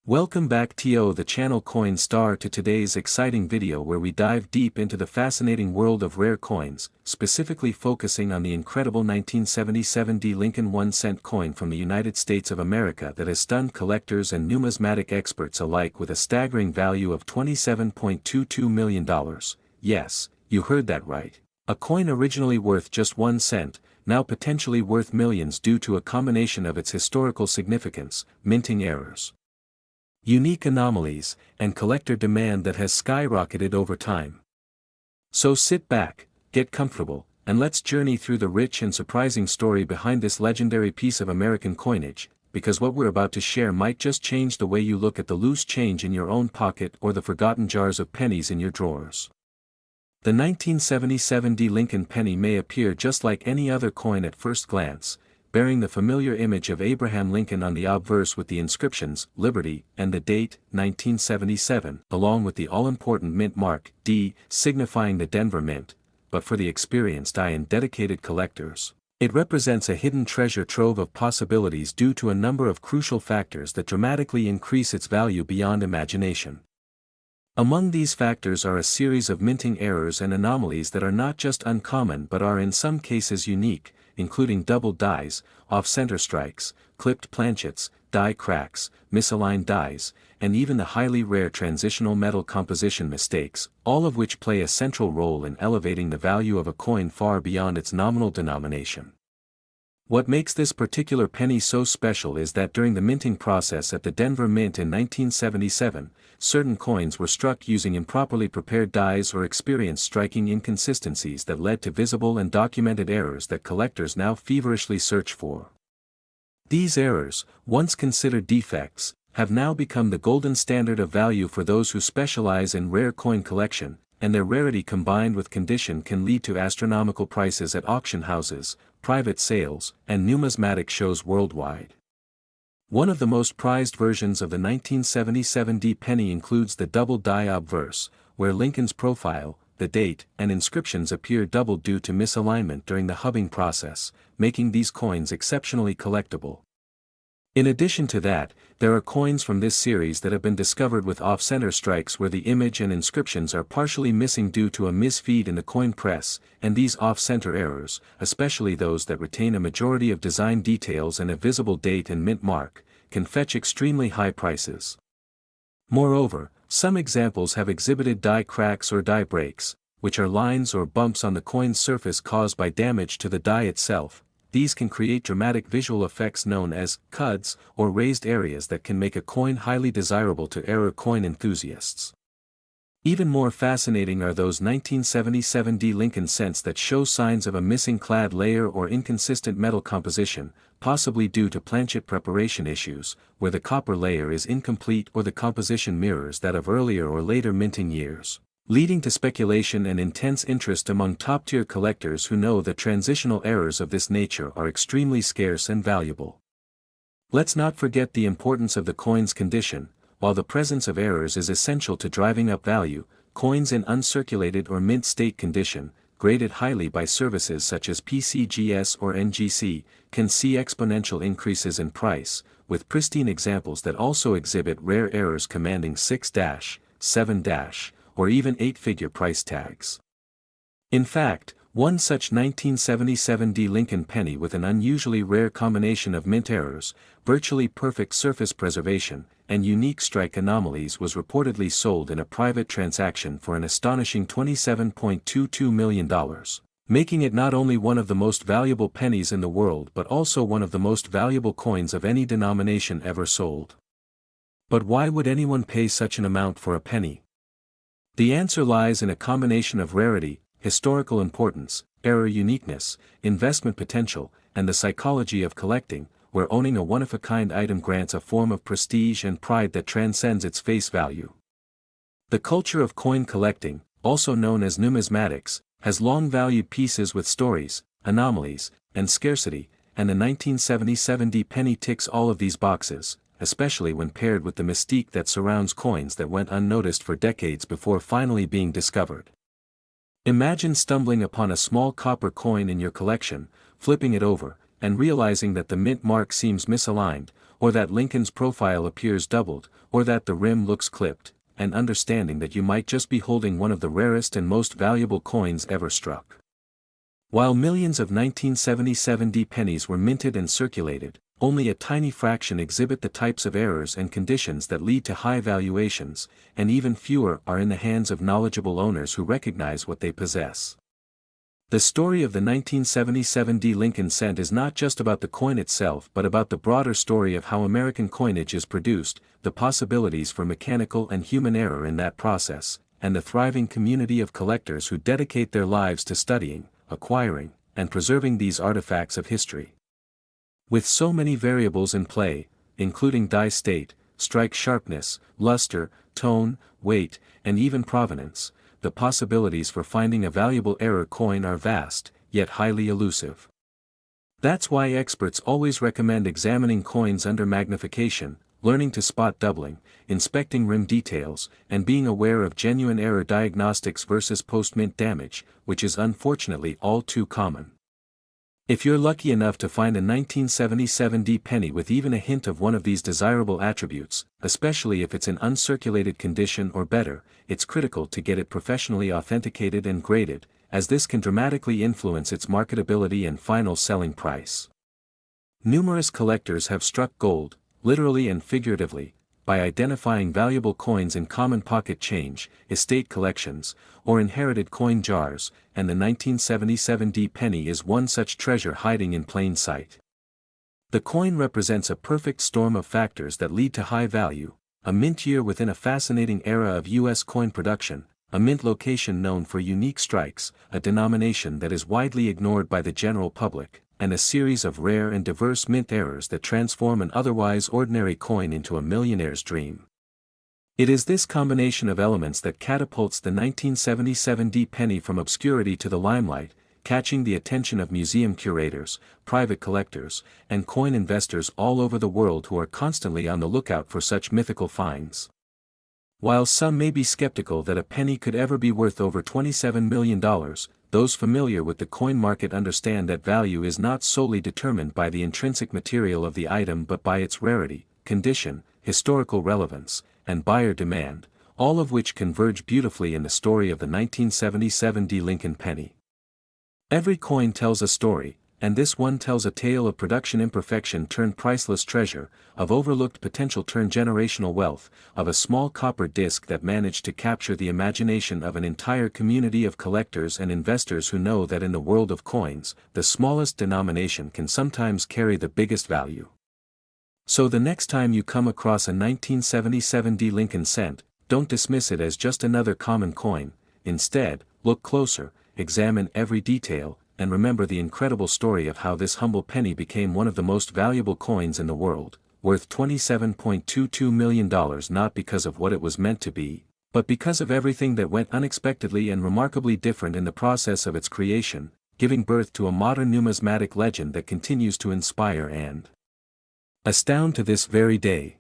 Welcome back to the channel Coin Star to today's exciting video where we dive deep into the fascinating world of rare coins, specifically focusing on the incredible 1977 D. Lincoln 1-cent coin from the United States of America that has stunned collectors and numismatic experts alike with a staggering value of $27.22 million. Yes, you heard that right. A coin originally worth just 1 cent, now potentially worth millions due to a combination of its historical significance, minting errors, unique anomalies, and collector demand that has skyrocketed over time. So sit back, get comfortable, and let's journey through the rich and surprising story behind this legendary piece of American coinage, because what we're about to share might just change the way you look at the loose change in your own pocket or the forgotten jars of pennies in your drawers. The 1977 D. Lincoln penny may appear just like any other coin at first glance, bearing the familiar image of Abraham Lincoln on the obverse with the inscriptions, Liberty, and the date, 1977, along with the all-important mint mark, D, signifying the Denver Mint, but for the experienced eye and dedicated collectors, it represents a hidden treasure trove of possibilities due to a number of crucial factors that dramatically increase its value beyond imagination. Among these factors are a series of minting errors and anomalies that are not just uncommon but are in some cases unique, including double dies, off-center strikes, clipped planchets, die cracks, misaligned dies, and even the highly rare transitional metal composition mistakes, all of which play a central role in elevating the value of a coin far beyond its nominal denomination. What makes this particular penny so special is that during the minting process at the Denver Mint in 1977, certain coins were struck using improperly prepared dies or experienced striking inconsistencies that led to visible and documented errors that collectors now feverishly search for. These errors, once considered defects, have now become the golden standard of value for those who specialize in rare coin collection, and their rarity combined with condition can lead to astronomical prices at auction houses, private sales, and numismatic shows worldwide. One of the most prized versions of the 1977 D penny includes the double die obverse, where Lincoln's profile, the date, and inscriptions appear doubled due to misalignment during the hubbing process, making these coins exceptionally collectible. In addition to that, there are coins from this series that have been discovered with off-center strikes where the image and inscriptions are partially missing due to a misfeed in the coin press, and these off-center errors, especially those that retain a majority of design details and a visible date and mint mark, can fetch extremely high prices. Moreover, some examples have exhibited die cracks or die breaks, which are lines or bumps on the coin's surface caused by damage to the die itself. These can create dramatic visual effects known as cuds or raised areas that can make a coin highly desirable to error coin enthusiasts. Even more fascinating are those 1977 D. Lincoln cents that show signs of a missing clad layer or inconsistent metal composition, possibly due to planchet preparation issues, where the copper layer is incomplete or the composition mirrors that of earlier or later minting years, leading to speculation and intense interest among top-tier collectors who know that transitional errors of this nature are extremely scarce and valuable. Let's not forget the importance of the coin's condition. While the presence of errors is essential to driving up value, coins in uncirculated or mint state condition, graded highly by services such as PCGS or NGC, can see exponential increases in price, with pristine examples that also exhibit rare errors commanding 6-, 7-, or even 8-figure price tags. In fact, one such 1977 D. Lincoln penny with an unusually rare combination of mint errors, virtually perfect surface preservation, and unique strike anomalies was reportedly sold in a private transaction for an astonishing $27.22 million, making it not only one of the most valuable pennies in the world but also one of the most valuable coins of any denomination ever sold. But why would anyone pay such an amount for a penny? The answer lies in a combination of rarity, historical importance, error uniqueness, investment potential, and the psychology of collecting, where owning a one-of-a-kind item grants a form of prestige and pride that transcends its face value. The culture of coin collecting, also known as numismatics, has long valued pieces with stories, anomalies, and scarcity, and the 1977 D penny ticks all of these boxes, especially when paired with the mystique that surrounds coins that went unnoticed for decades before finally being discovered. Imagine stumbling upon a small copper coin in your collection, flipping it over, and realizing that the mint mark seems misaligned, or that Lincoln's profile appears doubled, or that the rim looks clipped, and understanding that you might just be holding one of the rarest and most valuable coins ever struck. While millions of 1977 pennies were minted and circulated, only a tiny fraction exhibit the types of errors and conditions that lead to high valuations, and even fewer are in the hands of knowledgeable owners who recognize what they possess. The story of the 1977 Lincoln cent is not just about the coin itself but about the broader story of how American coinage is produced, the possibilities for mechanical and human error in that process, and the thriving community of collectors who dedicate their lives to studying, acquiring, and preserving these artifacts of history. With so many variables in play, including die state, strike sharpness, luster, tone, weight, and even provenance, the possibilities for finding a valuable error coin are vast, yet highly elusive. That's why experts always recommend examining coins under magnification, learning to spot doubling, inspecting rim details, and being aware of genuine error diagnostics versus post-mint damage, which is unfortunately all too common. If you're lucky enough to find a 1977 penny with even a hint of one of these desirable attributes, especially if it's in uncirculated condition or better, it's critical to get it professionally authenticated and graded, as this can dramatically influence its marketability and final selling price. Numerous collectors have struck gold, literally and figuratively, by identifying valuable coins in common pocket change, estate collections, or inherited coin jars, and the 1977 penny is one such treasure hiding in plain sight. The coin represents a perfect storm of factors that lead to high value: a mint year within a fascinating era of U.S. coin production, a mint location known for unique strikes, a denomination that is widely ignored by the general public, and a series of rare and diverse mint errors that transform an otherwise ordinary coin into a millionaire's dream. It is this combination of elements that catapults the 1977 penny from obscurity to the limelight, catching the attention of museum curators, private collectors, and coin investors all over the world who are constantly on the lookout for such mythical finds. While some may be skeptical that a penny could ever be worth over $27 million, those familiar with the coin market understand that value is not solely determined by the intrinsic material of the item but by its rarity, condition, historical relevance, and buyer demand, all of which converge beautifully in the story of the 1977 Lincoln penny. Every coin tells a story, and this one tells a tale of production imperfection turned priceless treasure, of overlooked potential turned generational wealth, of a small copper disc that managed to capture the imagination of an entire community of collectors and investors who know that in the world of coins, the smallest denomination can sometimes carry the biggest value. So the next time you come across a 1977 Lincoln cent, don't dismiss it as just another common coin. Instead, look closer, examine every detail, and remember the incredible story of how this humble penny became one of the most valuable coins in the world, worth $27.22 million not because of what it was meant to be, but because of everything that went unexpectedly and remarkably different in the process of its creation, giving birth to a modern numismatic legend that continues to inspire and astound to this very day.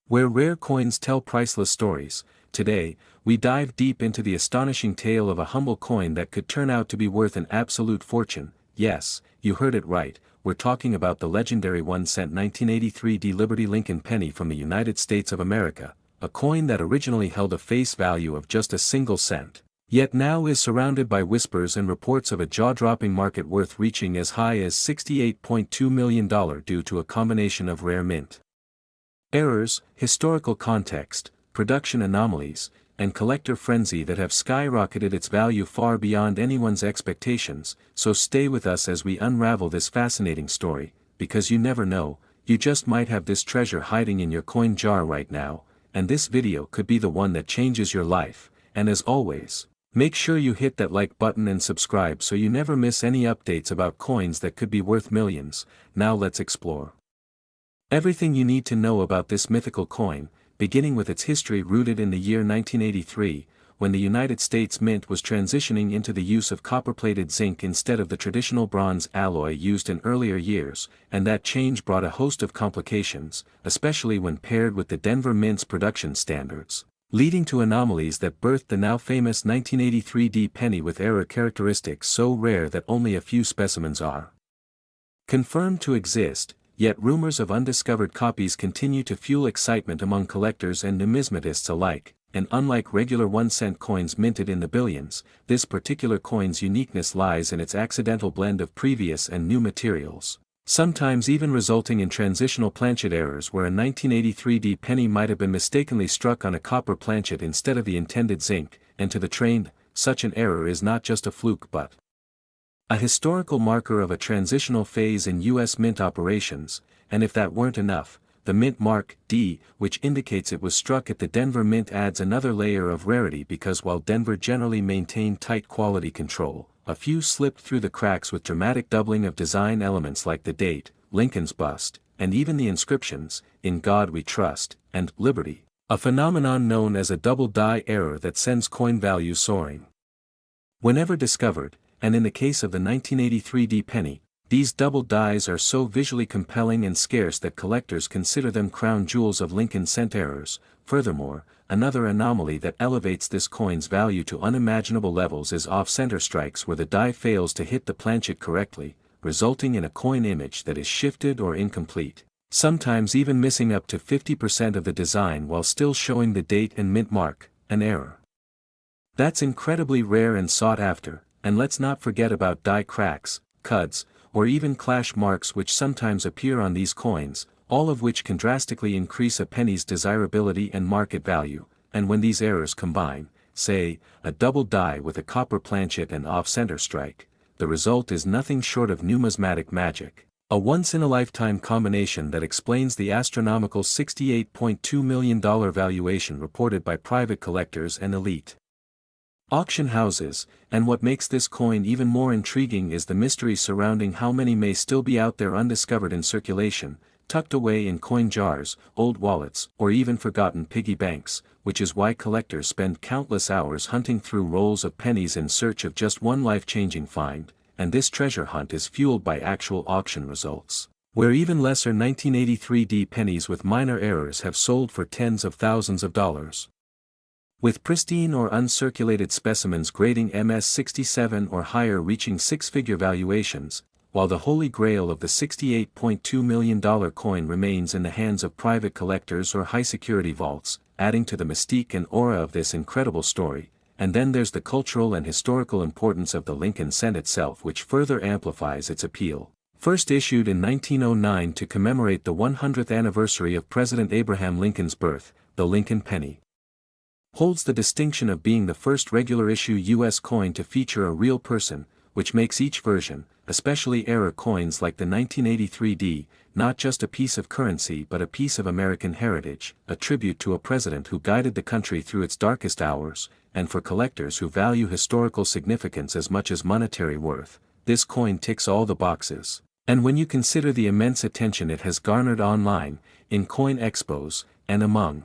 Where rare coins tell priceless stories, today, we dive deep into the astonishing tale of a humble coin that could turn out to be worth an absolute fortune. Yes, you heard it right, we're talking about the legendary 1-cent 1983 Liberty Lincoln penny from the United States of America, a coin that originally held a face value of just a single cent, yet now is surrounded by whispers and reports of a jaw-dropping market worth reaching as high as $68.2 million due to a combination of rare mint errors, historical context, production anomalies, and collector frenzy that have skyrocketed its value far beyond anyone's expectations. So stay with us as we unravel this fascinating story, because you never know, you just might have this treasure hiding in your coin jar right now, and this video could be the one that changes your life. And as always, make sure you hit that like button and subscribe so you never miss any updates about coins that could be worth millions. Now let's explore everything you need to know about this mythical coin, beginning with its history rooted in the year 1983, when the United States Mint was transitioning into the use of copper-plated zinc instead of the traditional bronze alloy used in earlier years, and that change brought a host of complications, especially when paired with the Denver Mint's production standards, leading to anomalies that birthed the now famous 1983 penny with error characteristics so rare that only a few specimens are confirmed to exist. Yet rumors of undiscovered copies continue to fuel excitement among collectors and numismatists alike, and unlike regular 1-cent coins minted in the billions, this particular coin's uniqueness lies in its accidental blend of previous and new materials, sometimes even resulting in transitional planchet errors where a 1983 penny might have been mistakenly struck on a copper planchet instead of the intended zinc, and to the trained, such an error is not just a fluke but a historical marker of a transitional phase in U.S. mint operations, and if that weren't enough, the mint mark, D, which indicates it was struck at the Denver Mint adds another layer of rarity because while Denver generally maintained tight quality control, a few slipped through the cracks with dramatic doubling of design elements like the date, Lincoln's bust, and even the inscriptions, "In God We Trust," and "Liberty," a phenomenon known as a double die error that sends coin value soaring. Whenever discovered, and in the case of the 1983 penny, these double dies are so visually compelling and scarce that collectors consider them crown jewels of Lincoln cent errors. Furthermore, another anomaly that elevates this coin's value to unimaginable levels is off-center strikes where the die fails to hit the planchet correctly, resulting in a coin image that is shifted or incomplete, sometimes even missing up to 50% of the design while still showing the date and mint mark, an error. That's incredibly rare and sought after, and let's not forget about die cracks, cuts, or even clash marks which sometimes appear on these coins, all of which can drastically increase a penny's desirability and market value, and when these errors combine, say, a double die with a copper planchet and off-center strike, the result is nothing short of numismatic magic, a once-in-a-lifetime combination that explains the astronomical $68.2 million valuation reported by private collectors and elite auction houses, and what makes this coin even more intriguing is the mystery surrounding how many may still be out there undiscovered in circulation, tucked away in coin jars, old wallets, or even forgotten piggy banks, which is why collectors spend countless hours hunting through rolls of pennies in search of just one life-changing find, and this treasure hunt is fueled by actual auction results, where even lesser 1983 pennies with minor errors have sold for tens of thousands of dollars. With pristine or uncirculated specimens grading MS-67 or higher reaching six-figure valuations, while the holy grail of the $68.2 million coin remains in the hands of private collectors or high-security vaults, adding to the mystique and aura of this incredible story. And then there's the cultural and historical importance of the Lincoln cent itself which further amplifies its appeal. First issued in 1909 to commemorate the 100th anniversary of President Abraham Lincoln's birth, the Lincoln penny holds the distinction of being the first regular-issue U.S. coin to feature a real person, which makes each version, especially error coins like the 1983 not just a piece of currency but a piece of American heritage, a tribute to a president who guided the country through its darkest hours, and for collectors who value historical significance as much as monetary worth, this coin ticks all the boxes. And when you consider the immense attention it has garnered online, in coin expos, and among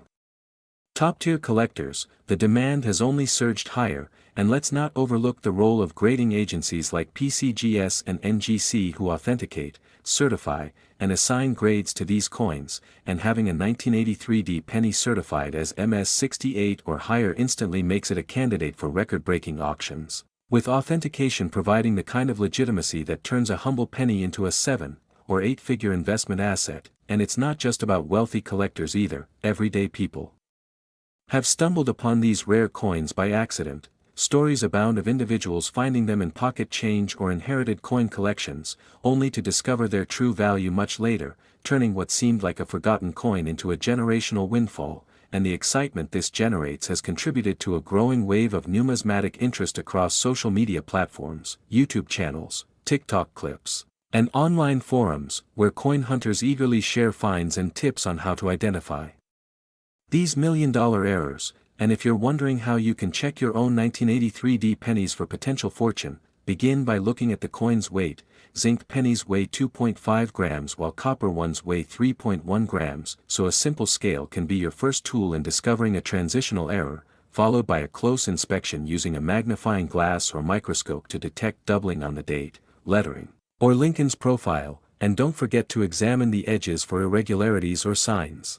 top-tier collectors, the demand has only surged higher, and let's not overlook the role of grading agencies like PCGS and NGC who authenticate, certify, and assign grades to these coins, and having a 1983 penny certified as MS-68 or higher instantly makes it a candidate for record-breaking auctions, with authentication providing the kind of legitimacy that turns a humble penny into a 7- or 8-figure investment asset. And it's not just about wealthy collectors either, everyday people have stumbled upon these rare coins by accident. Stories abound of individuals finding them in pocket change or inherited coin collections, only to discover their true value much later, turning what seemed like a forgotten coin into a generational windfall, and the excitement this generates has contributed to a growing wave of numismatic interest across social media platforms, YouTube channels, TikTok clips, and online forums, where coin hunters eagerly share finds and tips on how to identify these million-dollar errors. And if you're wondering how you can check your own 1983 pennies for potential fortune, begin by looking at the coin's weight. Zinc pennies weigh 2.5 grams while copper ones weigh 3.1 grams, so a simple scale can be your first tool in discovering a transitional error, followed by a close inspection using a magnifying glass or microscope to detect doubling on the date, lettering, or Lincoln's profile, and don't forget to examine the edges for irregularities or signs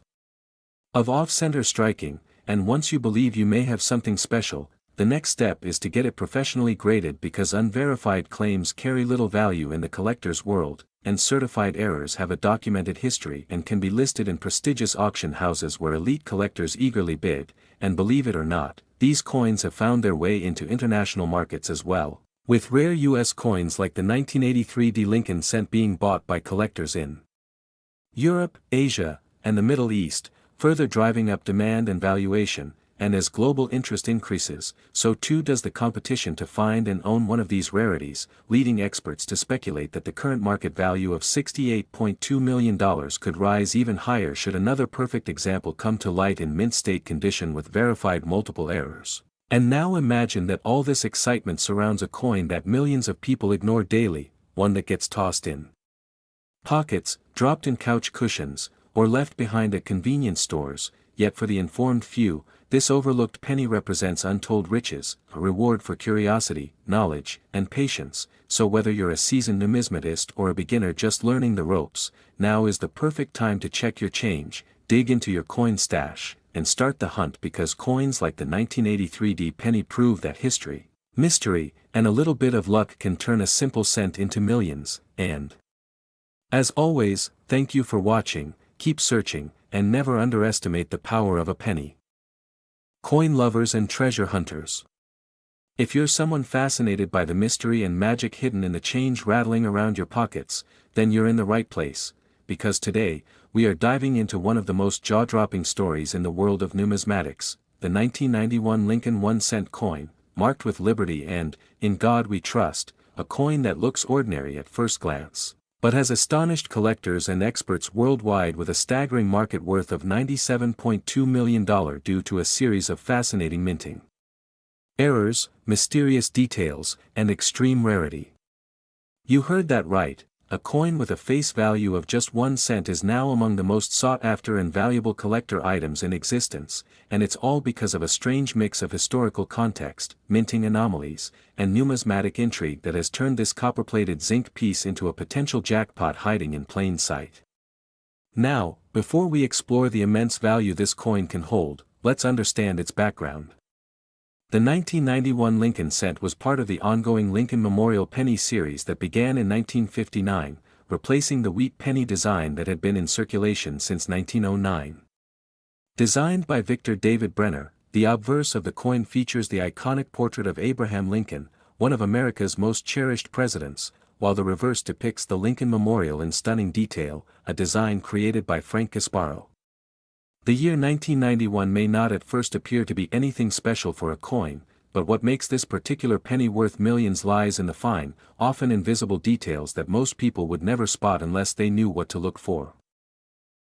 of off-center striking. And once you believe you may have something special, the next step is to get it professionally graded because unverified claims carry little value in the collector's world, and certified errors have a documented history and can be listed in prestigious auction houses where elite collectors eagerly bid, and believe it or not, these coins have found their way into international markets as well, with rare U.S. coins like the 1983 D. Lincoln cent being bought by collectors in Europe, Asia, and the Middle East, further driving up demand and valuation. And as global interest increases, so too does the competition to find and own one of these rarities, leading experts to speculate that the current market value of $68.2 million could rise even higher should another perfect example come to light in mint state condition with verified multiple errors. And now imagine that all this excitement surrounds a coin that millions of people ignore daily, one that gets tossed in pockets, dropped in couch cushions, or left behind at convenience stores, yet for the informed few, this overlooked penny represents untold riches, a reward for curiosity, knowledge, and patience. So whether you're a seasoned numismatist or a beginner just learning the ropes, now is the perfect time to check your change, dig into your coin stash, and start the hunt because coins like the 1983 D penny prove that history, mystery, and a little bit of luck can turn a simple cent into millions. And as always, thank you for watching, keep searching, and never underestimate the power of a penny. Coin lovers and treasure hunters. If you're someone fascinated by the mystery and magic hidden in the change rattling around your pockets, then you're in the right place, because today, we are diving into one of the most jaw-dropping stories in the world of numismatics, the 1991 Lincoln 1-cent coin, marked with liberty and, "In God We Trust," a coin that looks ordinary at first glance, but has astonished collectors and experts worldwide with a staggering market worth of $97.2 million due to a series of fascinating minting errors, mysterious details, and extreme rarity. You heard that right, a coin with a face value of just 1 cent is now among the most sought-after and valuable collector items in existence, and it's all because of a strange mix of historical context, minting anomalies, and numismatic intrigue that has turned this copper-plated zinc piece into a potential jackpot hiding in plain sight. Now, before we explore the immense value this coin can hold, let's understand its background. The 1991 Lincoln cent was part of the ongoing Lincoln Memorial Penny series that began in 1959, replacing the wheat penny design that had been in circulation since 1909. Designed by Victor David Brenner, the obverse of the coin features the iconic portrait of Abraham Lincoln, one of America's most cherished presidents, while the reverse depicts the Lincoln Memorial in stunning detail, a design created by Frank Gasparo. The year 1991 may not at first appear to be anything special for a coin, but what makes this particular penny worth millions lies in the fine, often invisible details that most people would never spot unless they knew what to look for.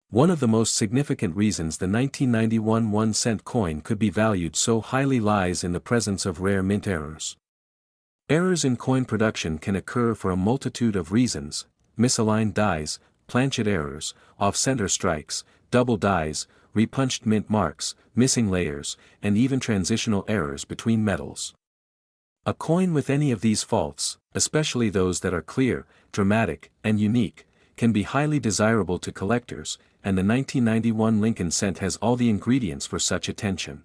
One of the most significant reasons the 1991 1-cent coin could be valued so highly lies in the presence of rare mint errors. Errors in coin production can occur for a multitude of reasons: misaligned dies, planchet errors, off-center strikes, double dies, repunched mint marks, missing layers, and even transitional errors between metals. A coin with any of these faults, especially those that are clear, dramatic, and unique, can be highly desirable to collectors, and the 1991 Lincoln cent has all the ingredients for such attention.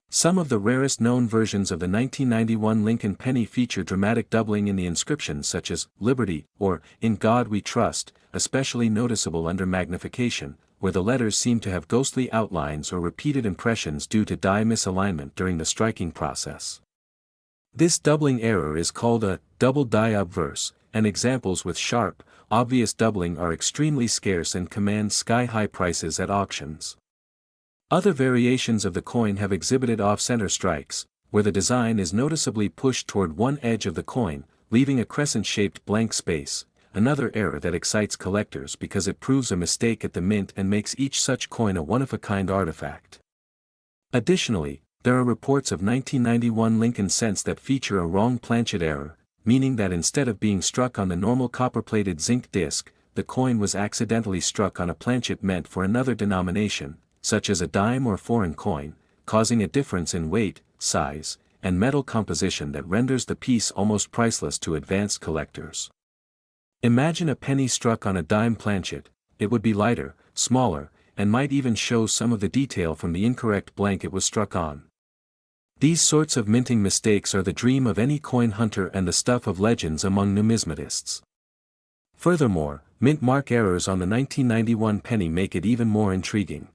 Some of the rarest known versions of the 1991 Lincoln penny feature dramatic doubling in the inscriptions such as "Liberty" or "In God We Trust," especially noticeable under magnification, where the letters seem to have ghostly outlines or repeated impressions due to die misalignment during the striking process. This doubling error is called a double die obverse, and examples with sharp, obvious doubling are extremely scarce and command sky-high prices at auctions. Other variations of the coin have exhibited off-center strikes, where the design is noticeably pushed toward one edge of the coin, leaving a crescent-shaped blank space, another error that excites collectors because it proves a mistake at the mint and makes each such coin a one-of-a-kind artifact. Additionally, there are reports of 1991 Lincoln cents that feature a wrong planchet error, meaning that instead of being struck on the normal copper-plated zinc disc, the coin was accidentally struck on a planchet meant for another denomination, such as a dime or foreign coin, causing a difference in weight, size, and metal composition that renders the piece almost priceless to advanced collectors. Imagine a penny struck on a dime planchet. It would be lighter, smaller, and might even show some of the detail from the incorrect blank it was struck on. These sorts of minting mistakes are the dream of any coin hunter and the stuff of legends among numismatists. Furthermore, mint mark errors on the 1991 penny make it even more intriguing.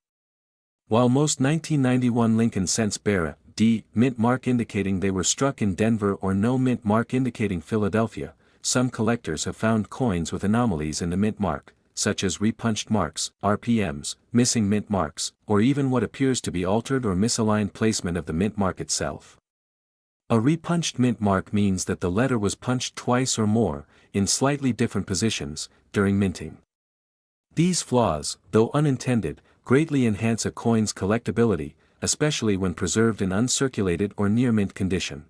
While most 1991 Lincoln cents bear a D mint mark indicating they were struck in Denver or no mint mark indicating Philadelphia, some collectors have found coins with anomalies in the mint mark, such as repunched marks, RPMs, missing mint marks, or even what appears to be altered or misaligned placement of the mint mark itself. A repunched mint mark means that the letter was punched twice or more, in slightly different positions, during minting. These flaws, though unintended, greatly enhance a coin's collectability, especially when preserved in uncirculated or near-mint condition.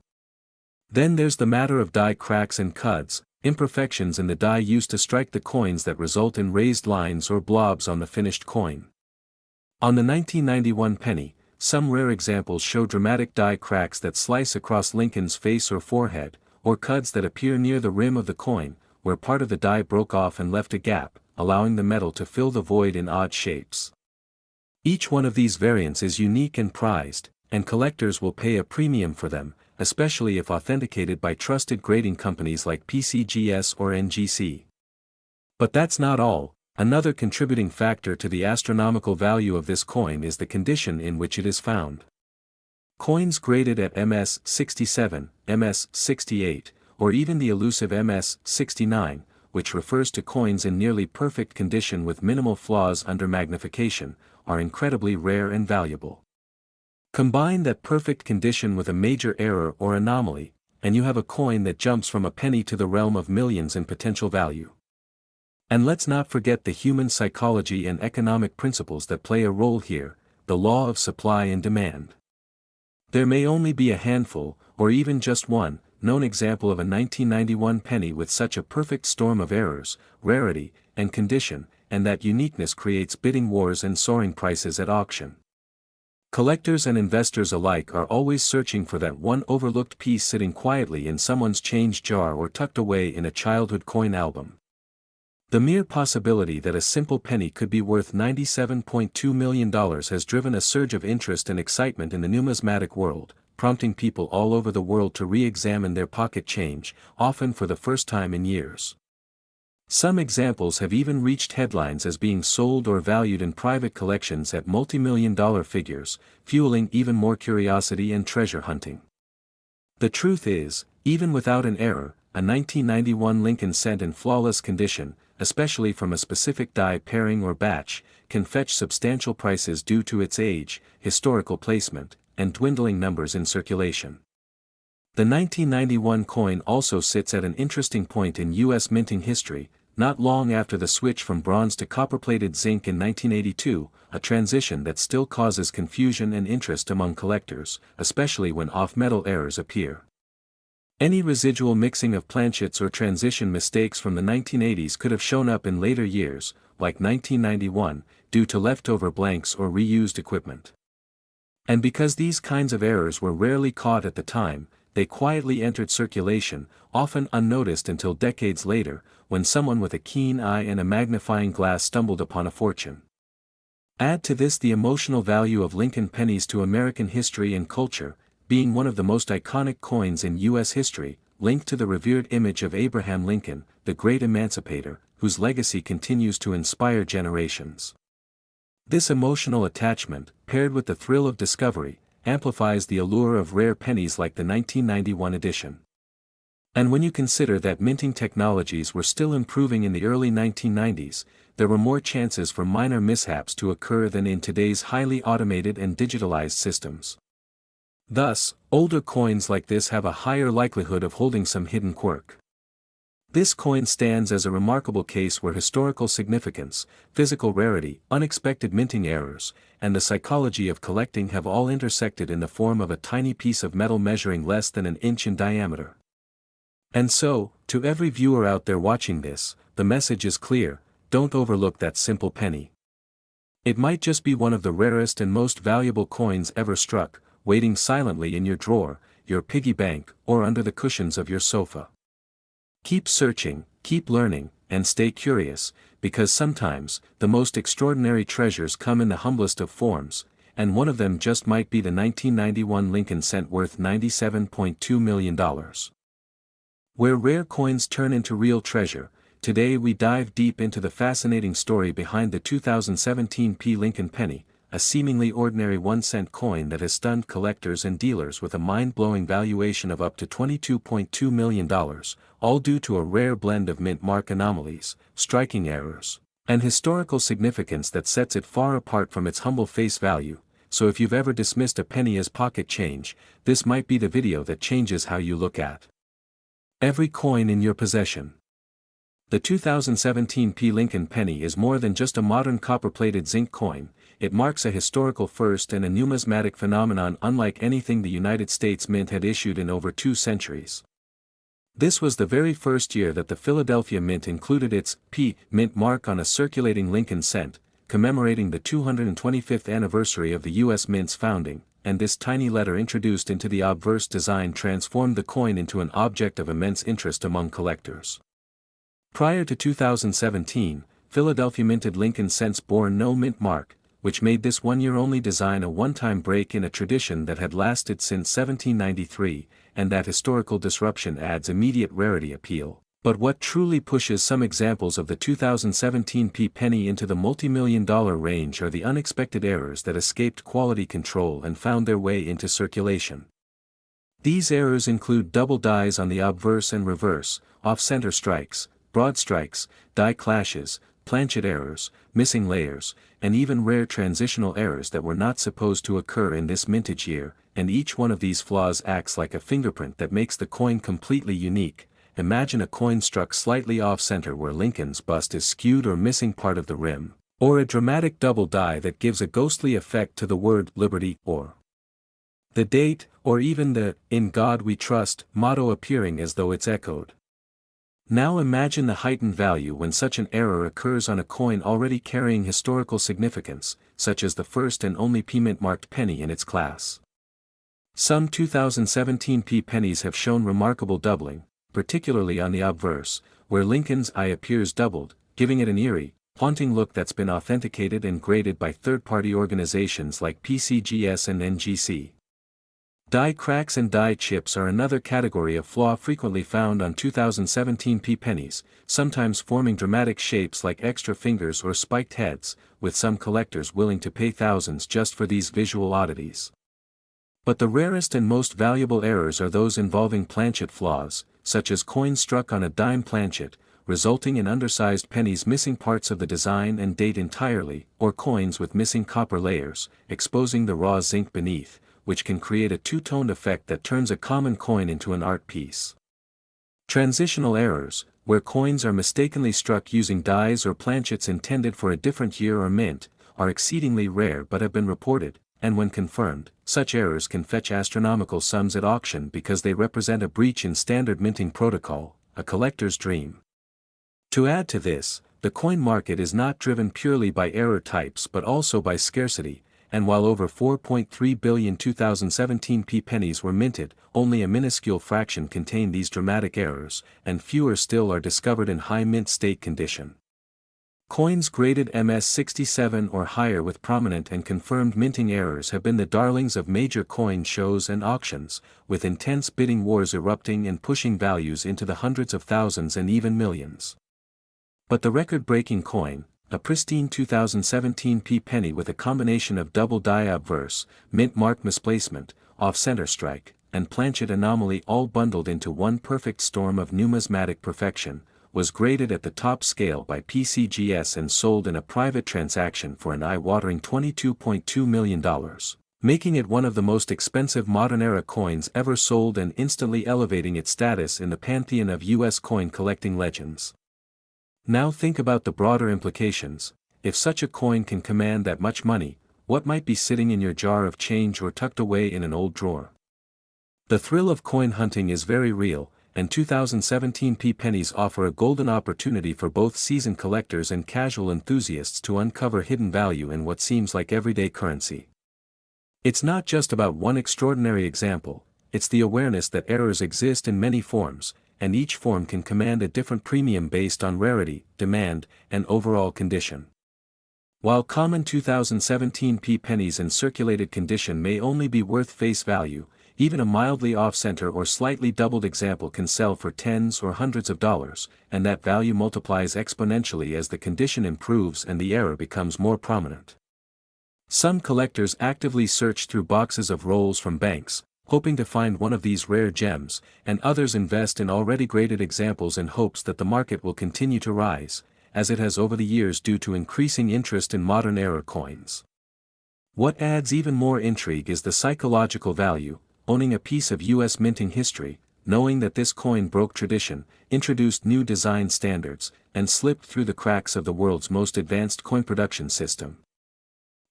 Then there's the matter of die cracks and cuds, imperfections in the die used to strike the coins that result in raised lines or blobs on the finished coin. On the 1991 penny, some rare examples show dramatic die cracks that slice across Lincoln's face or forehead, or cuds that appear near the rim of the coin, where part of the die broke off and left a gap, allowing the metal to fill the void in odd shapes. Each one of these variants is unique and prized, and collectors will pay a premium for them, especially if authenticated by trusted grading companies like PCGS or NGC. But that's not all. Another contributing factor to the astronomical value of this coin is the condition in which it is found. Coins graded at MS-67, MS-68, or even the elusive MS-69, which refers to coins in nearly perfect condition with minimal flaws under magnification, are incredibly rare and valuable. Combine that perfect condition with a major error or anomaly, and you have a coin that jumps from a penny to the realm of millions in potential value. And let's not forget the human psychology and economic principles that play a role here, the law of supply and demand. There may only be a handful, or even just one, known example of a 1991 penny with such a perfect storm of errors, rarity, and condition, and that uniqueness creates bidding wars and soaring prices at auction. Collectors and investors alike are always searching for that one overlooked piece sitting quietly in someone's change jar or tucked away in a childhood coin album. The mere possibility that a simple penny could be worth $97.2 million has driven a surge of interest and excitement in the numismatic world, prompting people all over the world to re-examine their pocket change, often for the first time in years. Some examples have even reached headlines as being sold or valued in private collections at multi-million-dollar figures, fueling even more curiosity and treasure hunting. The truth is, even without an error, a 1991 Lincoln cent in flawless condition, especially from a specific die pairing or batch, can fetch substantial prices due to its age, historical placement, and dwindling numbers in circulation. The 1991 coin also sits at an interesting point in U.S. minting history, not long after the switch from bronze to copper-plated zinc in 1982, a transition that still causes confusion and interest among collectors, especially when off-metal errors appear. Any residual mixing of planchets or transition mistakes from the 1980s could have shown up in later years, like 1991, due to leftover blanks or reused equipment. And because these kinds of errors were rarely caught at the time, they quietly entered circulation, often unnoticed until decades later, when someone with a keen eye and a magnifying glass stumbled upon a fortune. Add to this the emotional value of Lincoln pennies to American history and culture, being one of the most iconic coins in U.S. history, linked to the revered image of Abraham Lincoln, the great emancipator, whose legacy continues to inspire generations. This emotional attachment, paired with the thrill of discovery, amplifies the allure of rare pennies like the 1991 edition. And when you consider that minting technologies were still improving in the early 1990s, there were more chances for minor mishaps to occur than in today's highly automated and digitalized systems. Thus, older coins like this have a higher likelihood of holding some hidden quirk. This coin stands as a remarkable case where historical significance, physical rarity, unexpected minting errors, and the psychology of collecting have all intersected in the form of a tiny piece of metal measuring less than an inch in diameter. And so, to every viewer out there watching this, the message is clear: don't overlook that simple penny. It might just be one of the rarest and most valuable coins ever struck, waiting silently in your drawer, your piggy bank, or under the cushions of your sofa. Keep searching, keep learning, and stay curious, because sometimes, the most extraordinary treasures come in the humblest of forms, and one of them just might be the 1991 Lincoln cent worth $97.2 million. Where rare coins turn into real treasure, Today we dive deep into the fascinating story behind the 2017 P. Lincoln penny, a seemingly ordinary 1-cent coin that has stunned collectors and dealers with a mind-blowing valuation of up to $22.2 million, all due to a rare blend of mint mark anomalies, striking errors, and historical significance that sets it far apart from its humble face value. So if you've ever dismissed a penny as pocket change, this might be the video that changes how you look at every coin in your possession. The 2017 P. Lincoln penny is more than just a modern copper-plated zinc coin. It marks a historical first and a numismatic phenomenon unlike anything the United States Mint had issued in over 2 centuries. This was the very first year that the Philadelphia Mint included its P. Mint mark on a circulating Lincoln cent, commemorating the 225th anniversary of the U.S. Mint's founding, and this tiny letter introduced into the obverse design transformed the coin into an object of immense interest among collectors. Prior to 2017, Philadelphia minted Lincoln cents bore no mint mark, which made this one-year-only design a one-time break in a tradition that had lasted since 1793, and that historical disruption adds immediate rarity appeal. But what truly pushes some examples of the 2017 P. penny into the multi-million-dollar range are the unexpected errors that escaped quality control and found their way into circulation. These errors include double dies on the obverse and reverse, off-center strikes, broad strikes, die clashes, planchet errors, missing layers, and even rare transitional errors that were not supposed to occur in this mintage year, and each one of these flaws acts like a fingerprint that makes the coin completely unique. Imagine a coin struck slightly off-center where Lincoln's bust is skewed or missing part of the rim, or a dramatic double die that gives a ghostly effect to the word liberty or the date, or even the "In God We Trust" motto appearing as though it's echoed. Now imagine the heightened value when such an error occurs on a coin already carrying historical significance, such as the first and only P. mint-marked penny in its class. Some 2017 P. pennies have shown remarkable doubling, particularly on the obverse, where Lincoln's I appears doubled, giving it an eerie, haunting look that's been authenticated and graded by third-party organizations like PCGS and NGC. Die cracks and die chips are another category of flaw frequently found on 2017 P. pennies, sometimes forming dramatic shapes like extra fingers or spiked heads, with some collectors willing to pay thousands just for these visual oddities. But the rarest and most valuable errors are those involving planchet flaws, such as coins struck on a dime planchet, resulting in undersized pennies missing parts of the design and date entirely, or coins with missing copper layers, exposing the raw zinc beneath, which can create a two-toned effect that turns a common coin into an art piece. Transitional errors, where coins are mistakenly struck using dies or planchets intended for a different year or mint, are exceedingly rare but have been reported, and when confirmed, such errors can fetch astronomical sums at auction because they represent a breach in standard minting protocol, a collector's dream. To add to this, the coin market is not driven purely by error types but also by scarcity, and while over 4.3 billion 2017 P. pennies were minted, only a minuscule fraction contain these dramatic errors, and fewer still are discovered in high mint state condition. Coins graded MS-67 or higher with prominent and confirmed minting errors have been the darlings of major coin shows and auctions, with intense bidding wars erupting and pushing values into the hundreds of thousands and even millions. But the record-breaking coin, a pristine 2017 P. penny with a combination of double die obverse, mint mark misplacement, off-center strike, and planchet anomaly all bundled into one perfect storm of numismatic perfection, was graded at the top scale by PCGS and sold in a private transaction for an eye-watering $22.2 million, making it one of the most expensive modern-era coins ever sold and instantly elevating its status in the pantheon of U.S. coin collecting legends. Now think about the broader implications. If such a coin can command that much money, what might be sitting in your jar of change or tucked away in an old drawer? The thrill of coin hunting is very real, and 2017 P. pennies offer a golden opportunity for both seasoned collectors and casual enthusiasts to uncover hidden value in what seems like everyday currency. It's not just about one extraordinary example, it's the awareness that errors exist in many forms, and each form can command a different premium based on rarity, demand, and overall condition. While common 2017 P. pennies in circulated condition may only be worth face value, Even a mildly off-center or slightly doubled example can sell for tens or hundreds of dollars, and that value multiplies exponentially as the condition improves and the error becomes more prominent. Some collectors actively search through boxes of rolls from banks, hoping to find one of these rare gems, and others invest in already graded examples in hopes that the market will continue to rise, as it has over the years due to increasing interest in modern era coins. What adds even more intrigue is the psychological value. Owning a piece of U.S. minting history, knowing that this coin broke tradition, introduced new design standards, and slipped through the cracks of the world's most advanced coin production system.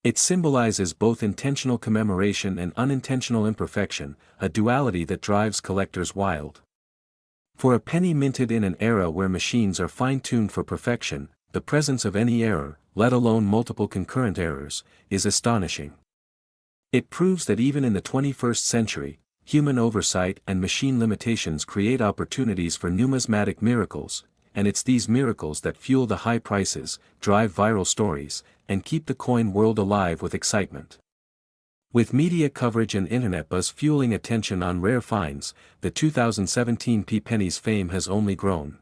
It symbolizes both intentional commemoration and unintentional imperfection, a duality that drives collectors wild. For a penny minted in an era where machines are fine-tuned for perfection, the presence of any error, let alone multiple concurrent errors, is astonishing. It proves that even in the 21st century, human oversight and machine limitations create opportunities for numismatic miracles, and it's these miracles that fuel the high prices, drive viral stories, and keep the coin world alive with excitement. With media coverage and internet buzz fueling attention on rare finds, the 2017 penny's fame has only grown.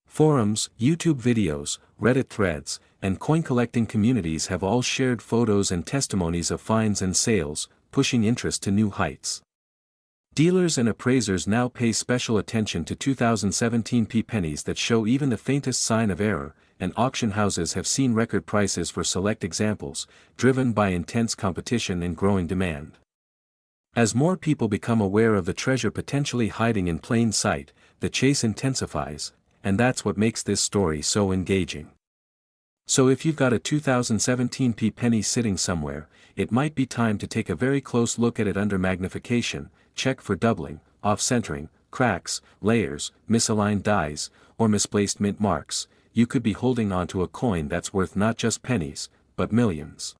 Forums, YouTube videos, Reddit threads, and coin collecting communities have all shared photos and testimonies of finds and sales, pushing interest to new heights. Dealers and appraisers now pay special attention to 2017 pennies that show even the faintest sign of error, and auction houses have seen record prices for select examples, driven by intense competition and growing demand. As more people become aware of the treasure potentially hiding in plain sight, the chase intensifies, and that's what makes this story so engaging. So if you've got a 2017 penny sitting somewhere, it might be time to take a very close look at it under magnification, check for doubling, off-centering, cracks, layers, misaligned dies, or misplaced mint marks. You could be holding onto a coin that's worth not just pennies, but millions.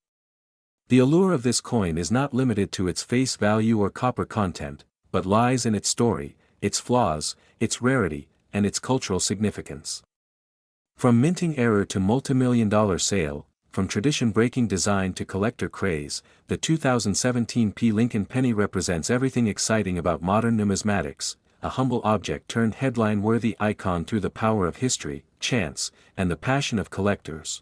The allure of this coin is not limited to its face value or copper content, but lies in its story, its flaws, its rarity, and its cultural significance. From minting error to multi-million-dollar sale, from tradition-breaking design to collector craze, the 2017 Lincoln penny represents everything exciting about modern numismatics, a humble object turned headline-worthy icon through the power of history, chance, and the passion of collectors.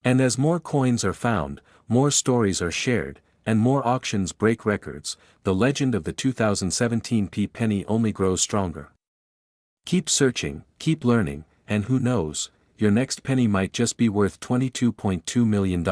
And as more coins are found, more stories are shared, and more auctions break records, the legend of the 2017 penny only grows stronger. Keep searching, keep learning, and who knows, your next penny might just be worth $22.2 million.